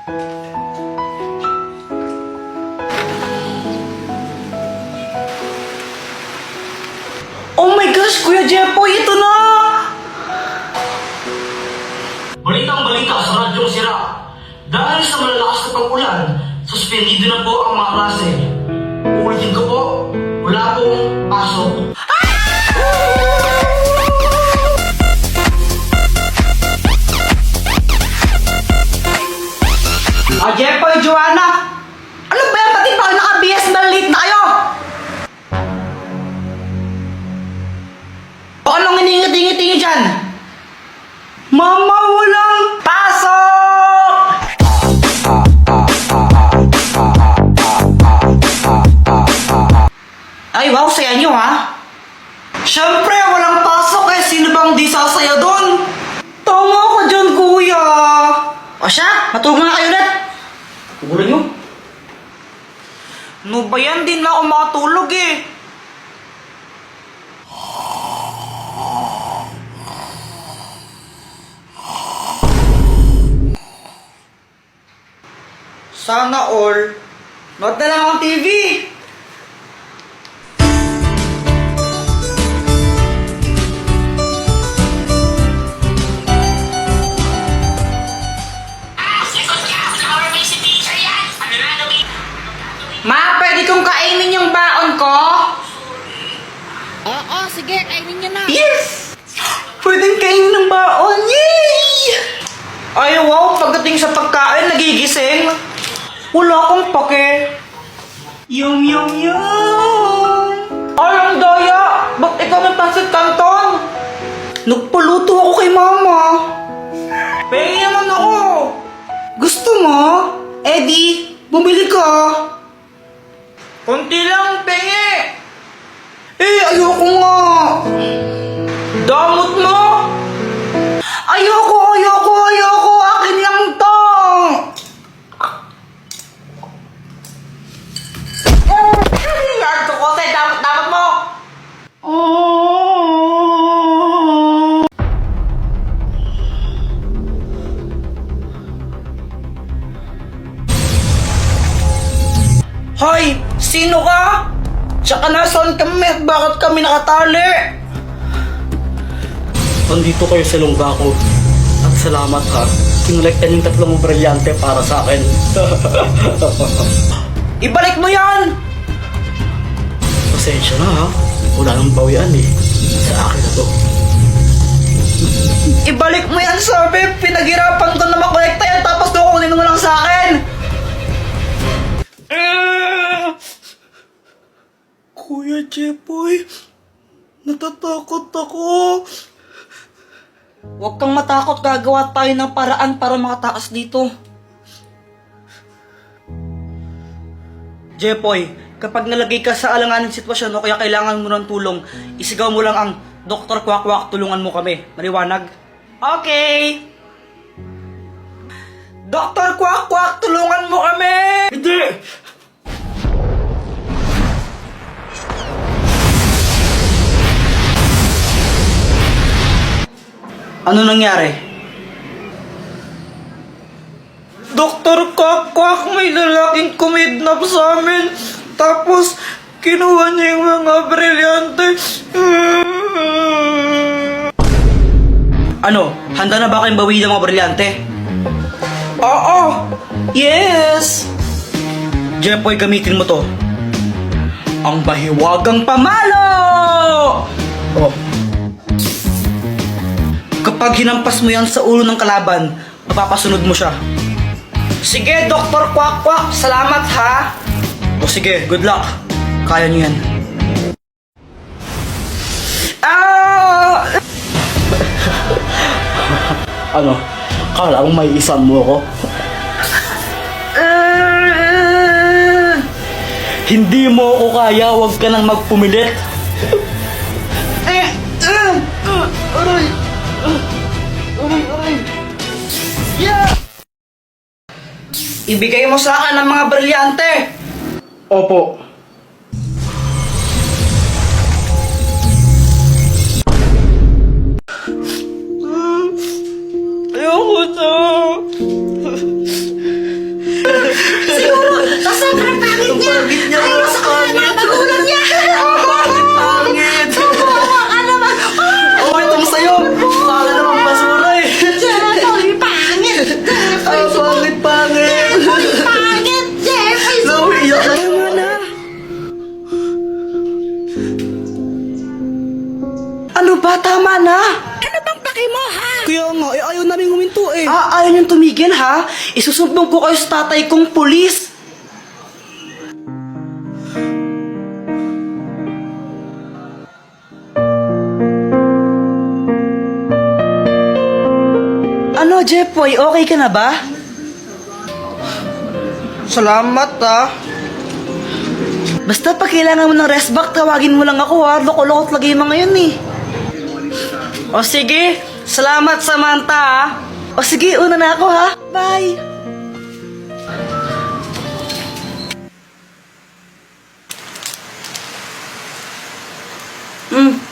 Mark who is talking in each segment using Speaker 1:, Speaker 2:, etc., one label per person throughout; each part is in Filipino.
Speaker 1: Oh my gosh, Kuya Jepoy, ito na!
Speaker 2: Balitang-balita sa Radyong Sira. Dahil sa malalakas na pag-ulan, suspendido na po ang mga klase. Uulitin ko po, wala pong pasok.
Speaker 1: Jepoy, Joanna! Ano ba yan? Pati pa naka-BS na late na kayo! O anong hiningi-tingi-tingi dyan? Mama, walang pasok! Ay, wow, saya nyo ha? Siyempre, walang pasok eh. Sino bang di sasaya doon? Tama ka dyan, kuya. O siya, matulog na kayo ulit. Tugulan nyo. Ano ba yan? Di na ako makatulog eh. Sana all. Nood na lang ang TV. Ma, pwede kong kainin yung baon ko?
Speaker 3: Oo, sige, kainin niyo na.
Speaker 1: Yes! Pwedeng kainin ng baon. Yay! Ay, wow, pagdating sa pagkain, nagigising. Wala akong pake. Yum, yum, yum. Ay, ang daya! Ba't ikaw may pansit canton? Nagpaluto ako kay mama. Pengi naman ako. Gusto mo? Eddie, bumili ka. Kunti lang, pengi. Eh, ayoko nga. Damot mo. Ayoko. Akin lang to. Yardo ko sa'yo, damot mo. Hoy! Sino ka? Tsaka nasaan kami at bakit kami nakatali?
Speaker 2: Nandito kayo sa lungga ko. At salamat ha. Kinolektan yung 3 mong brilyante para sa akin.
Speaker 1: Ibalik mo yan!
Speaker 2: Pasensya na ha. Wala nang bawian eh. Sa akin na to.
Speaker 1: Ibalik mo yan, sabi! Pinaghirapan ko na makolekta yan tapos kukunin mo lang sa akin! Kuya Jepoy, natatakot ako. Huwag kang matakot, gagawa tayo ng paraan para makatakas dito. Jepoy, kapag nalagay ka sa alanganing sitwasyon o kaya kailangan mo ng tulong, isigaw mo lang ang Dr. Kwak-Kwak, tulungan mo kami. Maliwanag? Okay! Dr. Kwak-Kwak, tulungan mo kami!
Speaker 2: Hindi!
Speaker 1: Ano nangyari? Dr. Kwak-Kwak, may lalaking kumidnap sa amin. Tapos, kinuha niya yung mga brilyante. Ano? Handa na ba kayong bawiin ng mga brilyante? Oo! Yes! Jepoy, gamitin mo to. Ang bahiwagang pamalo! Oh. Kapag hinampas mo yan sa ulo ng kalaban, mapapasunod mo siya. Sige, Dr. Kwak-Kwak, salamat ha! O sige, good luck. Kaya niyo yan.
Speaker 2: Ano? Kala mo may isan mo ako? Hindi mo ako kaya, huwag ka nang magpumilit.
Speaker 1: Aray! Aray! Yeah! Ibigay mo sa akin ang mga brilyante!
Speaker 2: Opo.
Speaker 1: Ayoko na! pangit!
Speaker 3: Pangit, Jeffrey!
Speaker 1: Nauiyak na naman na! Ano ba? Tama na!
Speaker 3: Ano bang paki mo, ha?
Speaker 1: Kaya nga, ayaw namin huminto eh. Ayaw niyong tumigil ha? Isusumbong ko kayo sa tatay kong pulis. Ano, Jeffoy? Okay ka na ba? Salamat ah. Basta pag kailangan mo ng rest back, tawagin mo lang ako ha. Loko-lokot lagi yung mga yun eh. O sige, salamat Samantha ha. O sige, una na ako ha. Bye.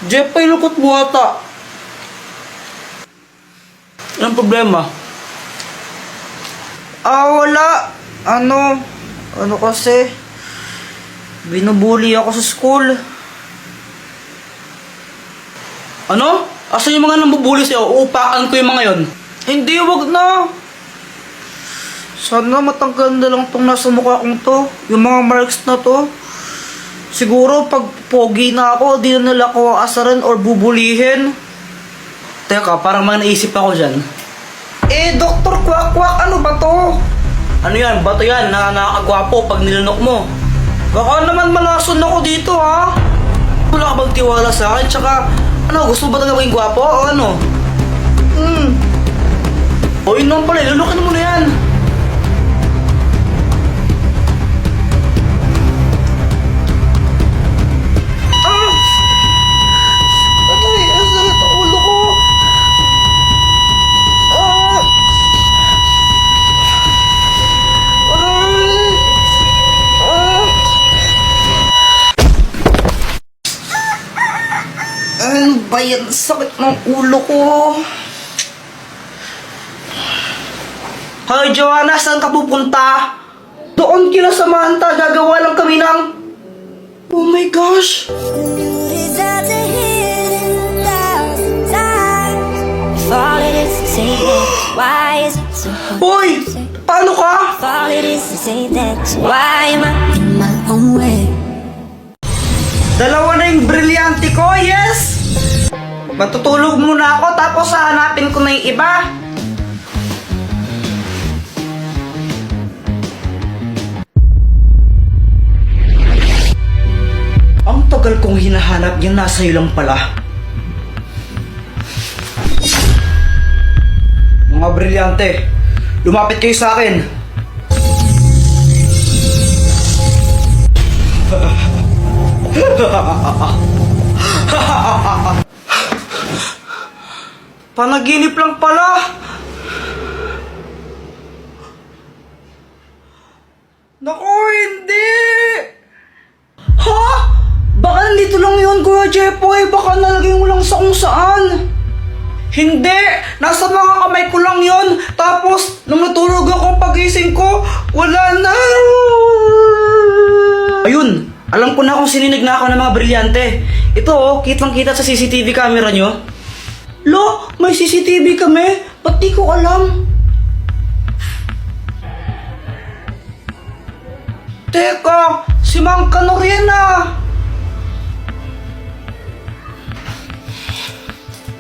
Speaker 1: Jeffoy, lukot mo ata. Anong problema? Wala. Ano kasi? Binubuli ako sa school. Ano? Asan yung mga nambubuli sa'yo? Uupakan ko yung mga yon. Hindi, wag na. Sana matanggal na lang tong nasa mukha kong to. Yung mga marks na to. Siguro pag pogi na ako, di na nila ako aasaran or bubulihin. Teka, parang may naisip ako dyan. Dr. Kwak-Kwak, ano ba to? Ano yan? Bato yan na nakakagwapo pag nilunok mo. Baka naman malason ako dito ha. Wala ka bang tiwala sa akin? Tsaka, gusto mo ba talaga maging gwapo o ano? O yun naman pala, lunukin mo na yan. Ano ba yan? Sakit ng ulo ko. Hoy, Joanna, saan ka pupunta? Doon kila Samantha, gagawa lang kami ng... Oh my gosh! Hoy! Paano ka? Dalawa na yung brilyante ko, yes! Matutulog muna ako tapos hahanapin ko na yung iba. Ang tagal kong hinahanap yan, nasa iyo lang pala. Mga brilyante, lumapit kayo sa akin. Panaginip lang pala. Naku, hindi. Ha? Baka nandito lang yun, Kuya Jeffoy. Baka nalagay mo lang sa kung saan. Hindi. Nasa mga kamay ko lang yun. Tapos, nung natulog ako pagising ko, wala na. Ayun. Alam ko na kung sininig na ako ng mga brilyante. Ito kitang-kita sa CCTV camera nyo. Lo, may CCTV kami? Ba't di ko alam? Teka, si Mang Kanoriena.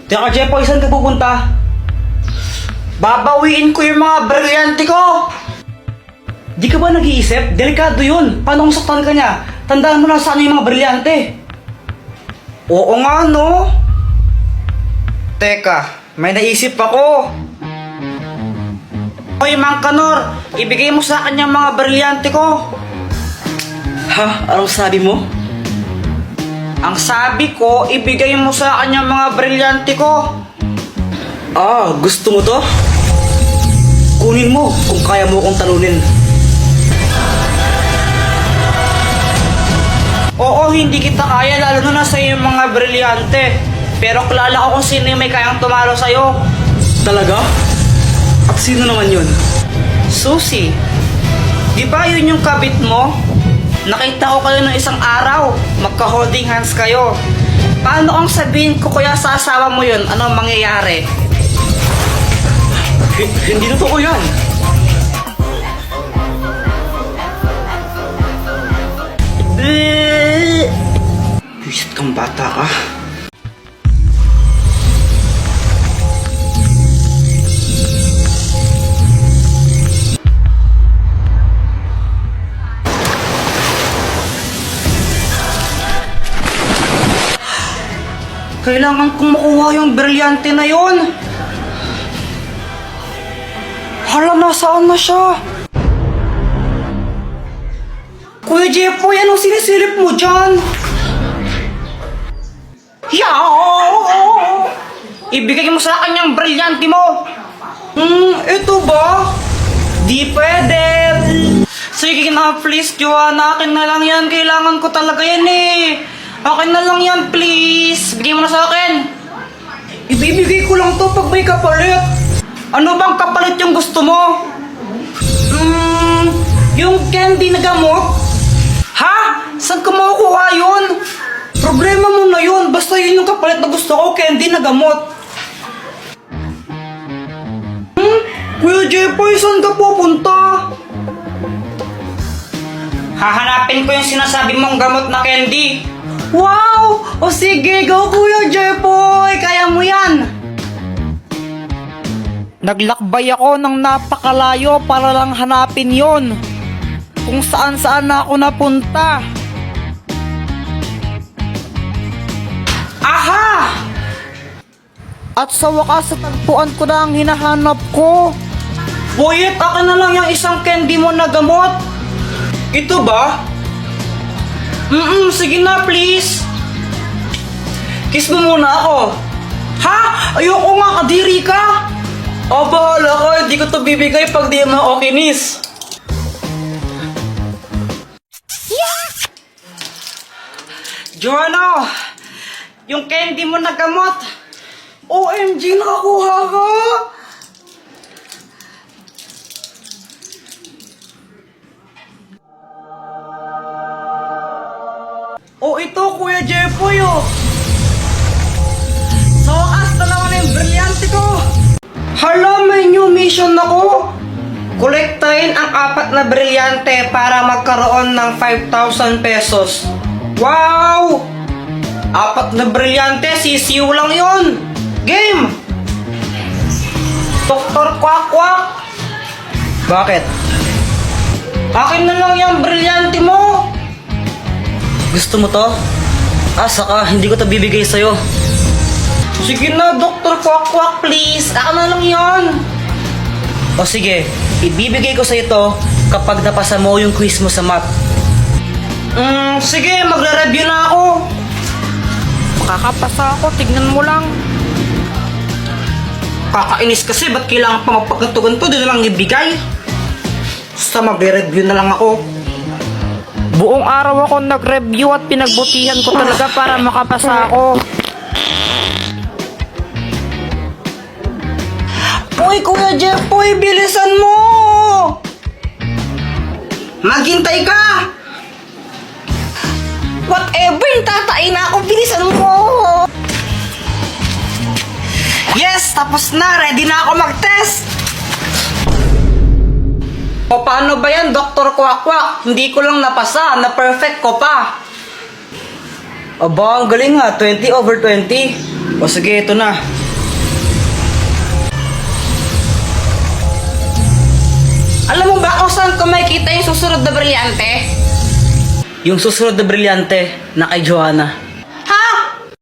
Speaker 1: Teka, Jeffoy, saan ka pupunta? Babawiin ko yung mga brilyante ko. Di ka ba nag-iisip? Delikado yun. Paano kung saktan ka niya? Tandaan mo na sana yung mga brilyante. Oo nga, no? Teka, may naisip ako. Hoy, Mang Kanor, ibigay mo sa akin yung mga brilyante ko. Ha? Anong sabi mo? Ang sabi ko, ibigay mo sa akin yung mga brilyante ko. Gusto mo to? Kunin mo kung kaya mo kong talunin. Oo, hindi kita kaya, lalo na sa yung mga brilyante. Pero kilala ko kung sino yung may kayang tumalo sa'yo. Talaga? At sino naman yun? Susie. Di ba yun yung kabit mo? Nakita ko kayo ng isang araw. Magka-holding hands kayo. Paano kung sabihin ko kaya sa asawa mo yun? Ano mangyayari? Hindi na totoo yan. Bata ka. Kailangan kong makuha yung brilyante na yon. Hala, nasaan na siya? Kuya Jepoy, anong sinisilip mo dyan? Yaw! Ibigay mo sa akin yung brilyante mo. Ito ba? Di pwede. Sige na, please, Joanna. Akin na lang yan. Kailangan ko talaga yan eh. Akin na lang yan, please. Bigay mo na sa akin. Ibibigay ko lang to pag may kapalit. Ano bang kapalit yung gusto mo? Yung candy na gamot? Ha? Saan ka makukuha yun? Problema mo na yun. Basta yun yung kapalit na gusto ko, candy na gamot. Kuya Jepoy, saan ka pupunta? Hahanapin ko yung sinasabi mong gamot na candy. Wow! O sige, go Kuya Jepoy! Kaya mo yan! Naglakbay ako ng napakalayo para lang hanapin yon. Kung saan-saan na ako napunta. Aha! At sa wakas, tagpuan ko na ang hinahanap ko. Boyet, akin na lang yung isang candy mo na gamot. Ito ba? Sige na, please. Kiss mo muna ako. Ha? Ayoko nga, kadiri ka. O, bahala ka. Hindi ko to bibigay pag di mo ako kinis. Joanna, yung candy mo na gamot. OMG, nakakuha ka. Oh, ito, Kuya Jepoy, oh. Sa wakas, dalawa na yung brilyante ko. Hala, may new mission ako. Kolektahin ang 4 na brilyante para magkaroon ng 5,000 pesos. Wow! 4 na brilyante, sisiw lang yon. Game! Dr. Quack Quack. Bakit? Akin na lang yung brilyante mo. Gusto mo to? Saka hindi ko to bibigay sa'yo. Sige na, Dr. Quack Quack, please. Ako na lang yan. O sige, ibibigay ko sa'yo to kapag napasa mo yung quiz mo sa math. Sige, magre-review na ako. Makakapasa ako, tignan mo lang. Kakainis kasi, ba't kailangan pa magpagkanto-ganto? Di na lang ibigay. Basta magre-review na lang ako. Buong araw ako nag-review at pinagbutihan ko talaga para makapasa ako. Uy, Kuya Jepoy, bilisan mo! Maghintay ka! Whatever, tatain na ako, bilisan mo! Yes, tapos na, ready na ako mag-test! O paano ba yan, Dr. Quack Quack? Hindi ko lang napasa, na-perfect ko pa. Aba, ang galing nga, 20/20. O sige, ito na. Alam mo ba kung saan ko makikita yung susunod na brilyante? Yung susunod na brilyante na kay Joanna.